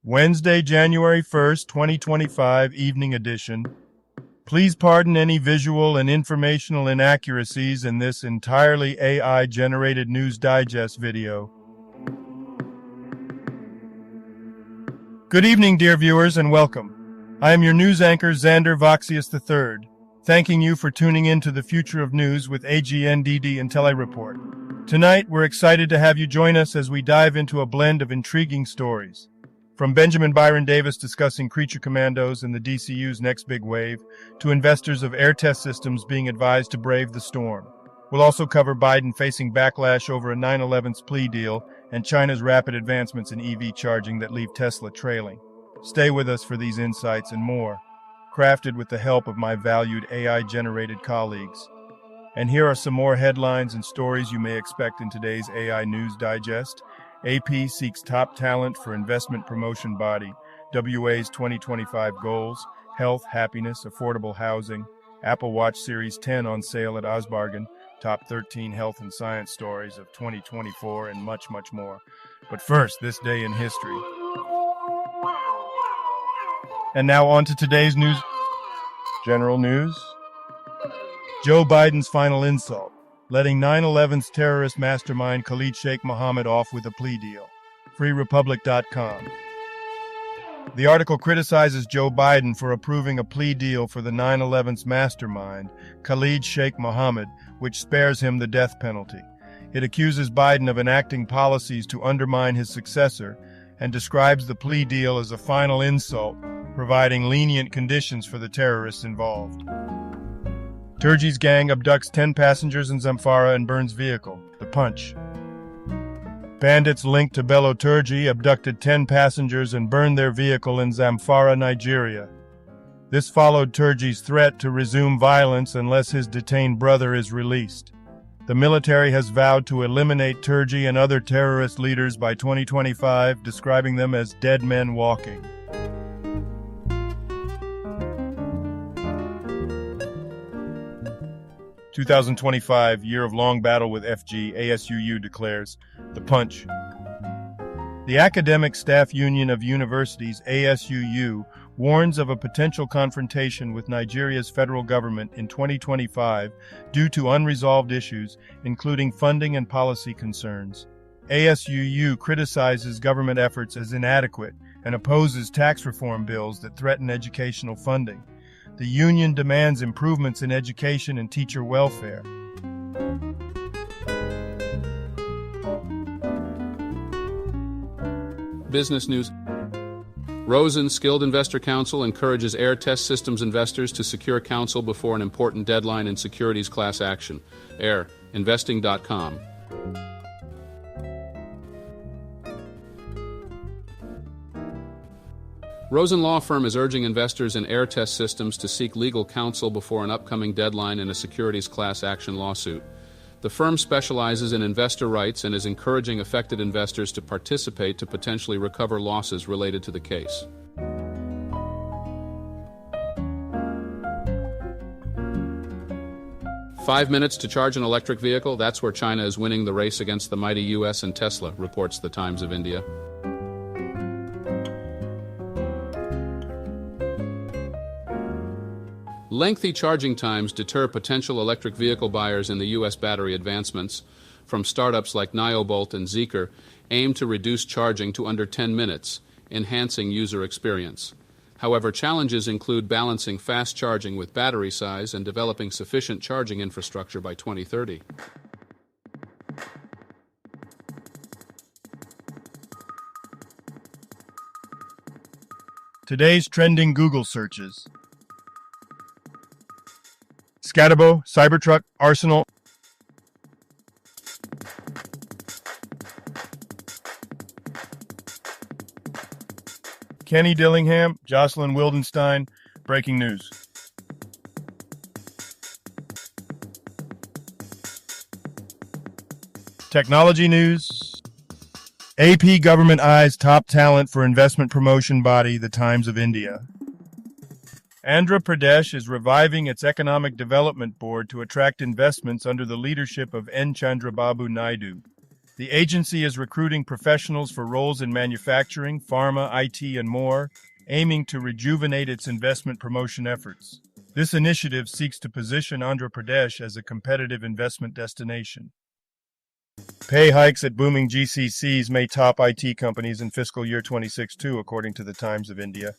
Wednesday, January 1st, 2025, evening edition. Please pardon any visual and informational inaccuracies in this entirely AI-generated News Digest video. Good evening, dear viewers, and welcome. I am your news anchor, Xander Voxius III, thanking you for tuning in to the future of news with AGNDD IntelliReport. Tonight, we're excited to have you join us as we dive into a blend of intriguing stories. From Benjamin Byron Davis discussing creature commandos and the DCU's next big wave, to investors of air test systems being advised to brave the storm. We'll also cover Biden facing backlash over a 9/11's plea deal and China's rapid advancements in EV charging that leave Tesla trailing. Stay with us for these insights and more, crafted with the help of my valued AI-generated colleagues. And here are some more headlines and stories you may expect in today's AI News Digest. AP seeks top talent for investment promotion body. WA's 2025 goals: health, happiness, affordable housing. Apple Watch Series 10 on sale at Osbargen. Top 13 health and science stories of 2024 and much, much more. But first, this day in history. And now on to today's news. General news. Joe Biden's final insult, letting 9/11's terrorist mastermind Khalid Sheikh Mohammed off with a plea deal. FreeRepublic.com. The article criticizes Joe Biden for approving a plea deal for the 9/11's mastermind, Khalid Sheikh Mohammed, which spares him the death penalty. It accuses Biden of enacting policies to undermine his successor and describes the plea deal as a final insult, providing lenient conditions for the terrorists involved. Turji's gang abducts 10 passengers in Zamfara and burns vehicle. The Punch. Bandits linked to Bello Turji abducted 10 passengers and burned their vehicle in Zamfara, Nigeria. This followed Turji's threat to resume violence unless his detained brother is released. The military has vowed to eliminate Turji and other terrorist leaders by 2025, describing them as dead men walking. "2025, year of long battle with FG," ASUU declares. The Punch. The Academic Staff Union of Universities, ASUU, warns of a potential confrontation with Nigeria's federal government in 2025 due to unresolved issues, including funding and policy concerns. ASUU criticizes government efforts as inadequate and opposes tax reform bills that threaten educational funding. The union demands improvements in education and teacher welfare. Business news. Rosen Skilled Investor Council encourages air test systems investors to secure counsel before an important deadline in securities class action. Investing.com. Rosen Law Firm is urging investors in air test systems to seek legal counsel before an upcoming deadline in a securities class action lawsuit. The firm specializes in investor rights and is encouraging affected investors to participate to potentially recover losses related to the case. "5 minutes to charge an electric vehicle, that's where China is winning the race against the mighty US and Tesla," reports the Times of India. Lengthy charging times deter potential electric vehicle buyers in the U.S. battery advancements. From startups like Niobolt and Zeekr, aim to reduce charging to under 10 minutes, enhancing user experience. However, challenges include balancing fast charging with battery size and developing sufficient charging infrastructure by 2030. Today's trending Google searches. Scatabo, Cybertruck, Arsenal. Kenny Dillingham, Jocelyn Wildenstein, breaking news. Technology news. AP government eyes top talent for investment promotion body, the Times of India. Andhra Pradesh is reviving its Economic Development Board to attract investments under the leadership of N. Chandrababu Naidu. The agency is recruiting professionals for roles in manufacturing, pharma, IT, and more, aiming to rejuvenate its investment promotion efforts. This initiative seeks to position Andhra Pradesh as a competitive investment destination. Pay hikes at booming GCCs may top IT companies in fiscal year 26 too, according to the Times of India.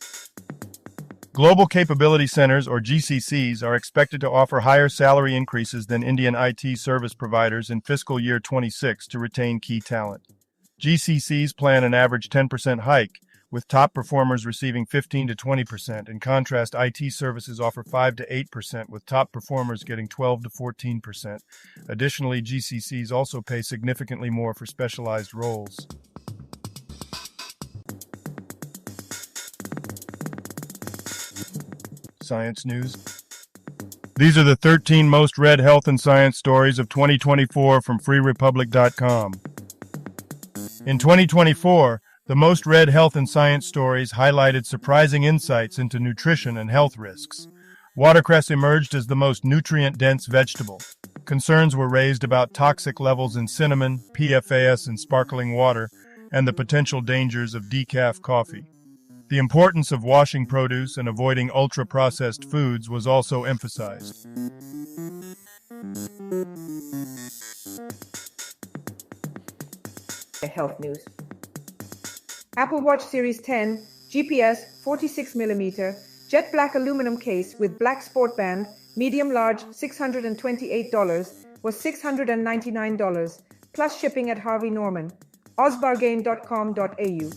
Global Capability Centers, or GCCs, are expected to offer higher salary increases than Indian IT service providers in fiscal year 26 to retain key talent. GCCs plan an average 10% hike, with top performers receiving 15 to 20%. In contrast, IT services offer 5 to 8%, with top performers getting 12 to 14%. Additionally, GCCs also pay significantly more for specialized roles. Science news. These are the 13 most read health and science stories of 2024 from freerepublic.com. In 2024, the most read health and science stories highlighted surprising insights into nutrition and health risks. Watercress emerged as the most nutrient-dense vegetable. Concerns were raised about toxic levels in cinnamon, PFAS in sparkling water, and the potential dangers of decaf coffee. The importance of washing produce and avoiding ultra-processed foods was also emphasized. Health news. Apple Watch Series 10 GPS 46mm jet black aluminum case with black sport band, medium large, $628 was $699 plus shipping at Harvey Norman. ozbargain.com.au.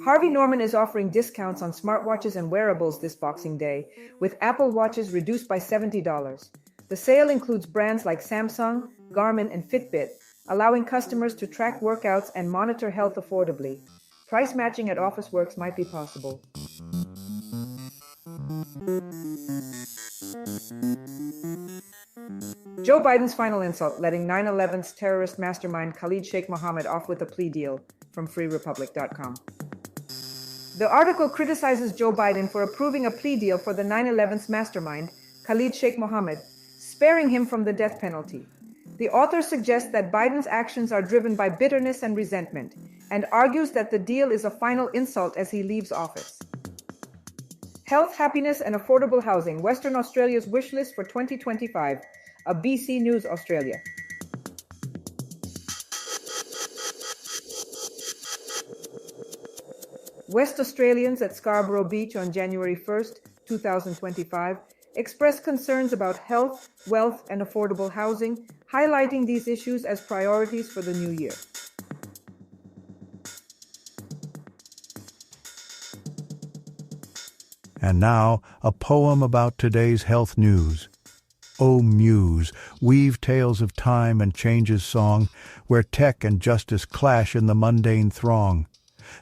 Harvey Norman is offering discounts on smartwatches and wearables this Boxing Day, with Apple Watches reduced by $70. The sale includes brands like Samsung, Garmin, and Fitbit, allowing customers to track workouts and monitor health affordably. Price matching at Officeworks might be possible. Joe Biden's final insult, letting 9/11's terrorist mastermind Khalid Sheikh Mohammed off with a plea deal, from freerepublic.com. The article criticizes Joe Biden for approving a plea deal for the 9/11's mastermind, Khalid Sheikh Mohammed, sparing him from the death penalty. The author suggests that Biden's actions are driven by bitterness and resentment, and argues that the deal is a final insult as he leaves office. Health, happiness, and affordable housing, Western Australia's wish list for 2025, a BC News Australia. West Australians at Scarborough Beach on January 1st, 2025, expressed concerns about health, wealth, and affordable housing, highlighting these issues as priorities for the new year. And now, a poem about today's health news. O Muse, weave tales of time and change's song, where tech and justice clash in the mundane throng.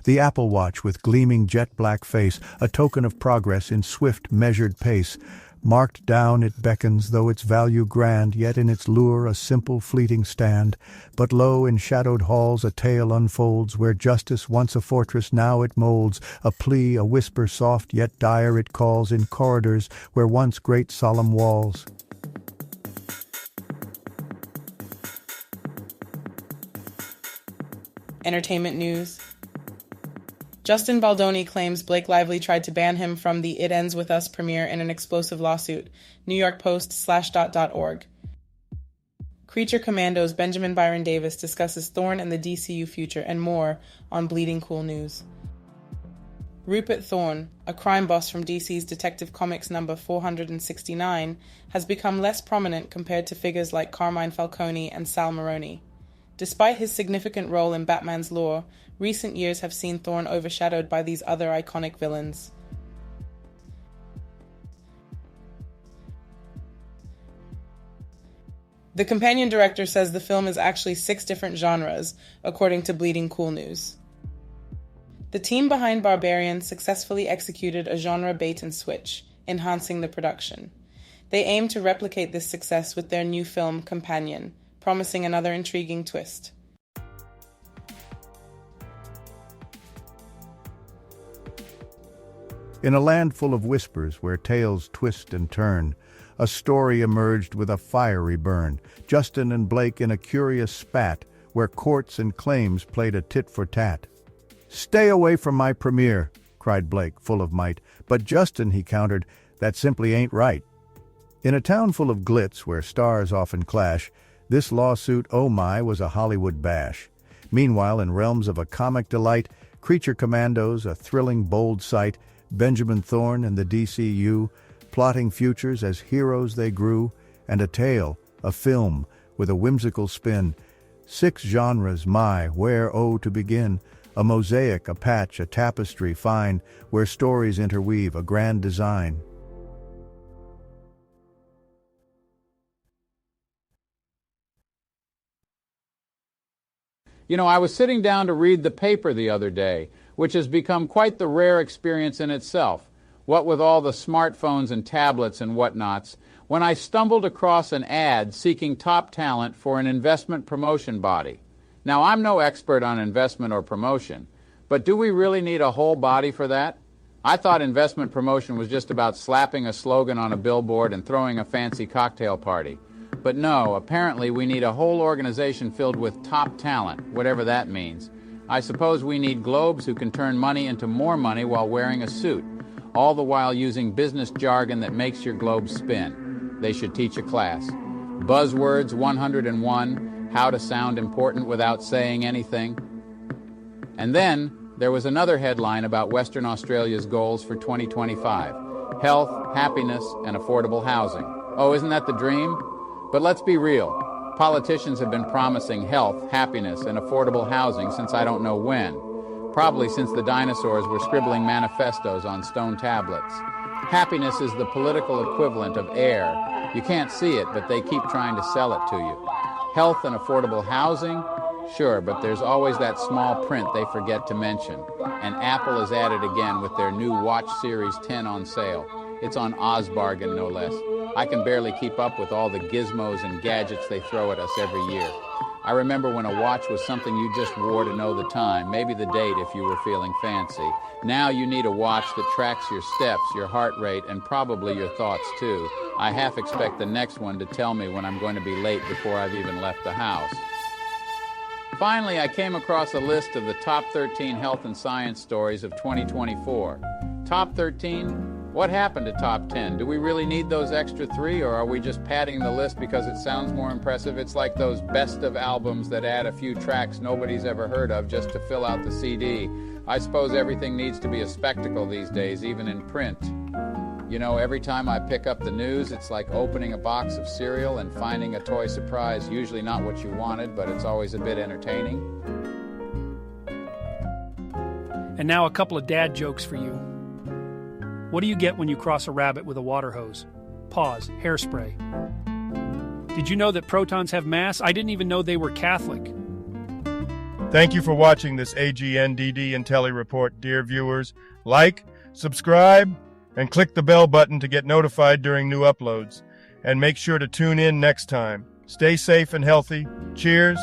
The Apple Watch with gleaming jet-black face, a token of progress in swift, measured pace. Marked down it beckons, though its value grand, yet in its lure a simple, fleeting stand. But lo, in shadowed halls a tale unfolds, where justice once a fortress now it molds. A plea, a whisper soft yet dire it calls, in corridors where once great solemn walls. Entertainment news. Justin Baldoni claims Blake Lively tried to ban him from the It Ends With Us premiere in an explosive lawsuit. New York Post /.org. Creature Commandos' Benjamin Byron Davis discusses Thorne and the DCU future and more on Bleeding Cool News. Rupert Thorne, a crime boss from DC's Detective Comics number 469, has become less prominent compared to figures like Carmine Falcone and Sal Maroni. Despite his significant role in Batman's lore, recent years have seen Thorne overshadowed by these other iconic villains. The companion director says the film is actually 6 different genres, according to Bleeding Cool News. The team behind Barbarian successfully executed a genre bait and switch, enhancing the production. They aim to replicate this success with their new film, Companion, promising another intriguing twist. In a land full of whispers where tales twist and turn, a story emerged with a fiery burn. Justin and Blake in a curious spat, where courts and claims played a tit-for-tat. "Stay away from my premiere," cried Blake, full of might. But Justin, he countered, "that simply ain't right." In a town full of glitz where stars often clash, this lawsuit, oh my, was a Hollywood bash. Meanwhile, in realms of a comic delight, Creature Commandos, a thrilling, bold sight, Benjamin Thorne and the DCU, plotting futures as heroes they grew, and a tale, a film, with a whimsical spin. 6 genres, my, where, oh, to begin? A mosaic, a patch, a tapestry fine, where stories interweave a grand design. You know, I was sitting down to read the paper the other day, which has become quite the rare experience in itself, what with all the smartphones and tablets and whatnots, when I stumbled across an ad seeking top talent for an investment promotion body. Now, I'm no expert on investment or promotion, but do we really need a whole body for that? I thought investment promotion was just about slapping a slogan on a billboard and throwing a fancy cocktail party. But no, apparently we need a whole organization filled with top talent, whatever that means. I suppose we need globes who can turn money into more money while wearing a suit, all the while using business jargon that makes your globe spin. They should teach a class. Buzzwords 101, how to sound important without saying anything. And then there was another headline about Western Australia's goals for 2025. Health, happiness, and affordable housing. Oh, isn't that the dream? But let's be real. Politicians have been promising health, happiness, and affordable housing since I don't know when. Probably since the dinosaurs were scribbling manifestos on stone tablets. Happiness is the political equivalent of air. You can't see it, but they keep trying to sell it to you. Health and affordable housing? Sure, but there's always that small print they forget to mention. And Apple is at it again with their new Watch Series 10 on sale. It's on OzBargain, no less. I can barely keep up with all the gizmos and gadgets they throw at us every year. I remember when a watch was something you just wore to know the time, maybe the date if you were feeling fancy. Now you need a watch that tracks your steps, your heart rate, and probably your thoughts too. I half expect the next one to tell me when I'm going to be late before I've even left the house. Finally, I came across a list of the top 13 health and science stories of 2024. Top 13? What happened to top 10? Do we really need those extra 3, or are we just padding the list because it sounds more impressive? It's like those best of albums that add a few tracks nobody's ever heard of just to fill out the CD. I suppose everything needs to be a spectacle these days, even in print. You know, every time I pick up the news, it's like opening a box of cereal and finding a toy surprise, usually not what you wanted, but it's always a bit entertaining. And now a couple of dad jokes for you. What do you get when you cross a rabbit with a water hose? Pause. Hairspray. Did you know that protons have mass? I didn't even know they were Catholic. Thank you for watching this AGNDD IntelliReport, dear viewers. Like, subscribe, and click the bell button to get notified during new uploads. And make sure to tune in next time. Stay safe and healthy. Cheers.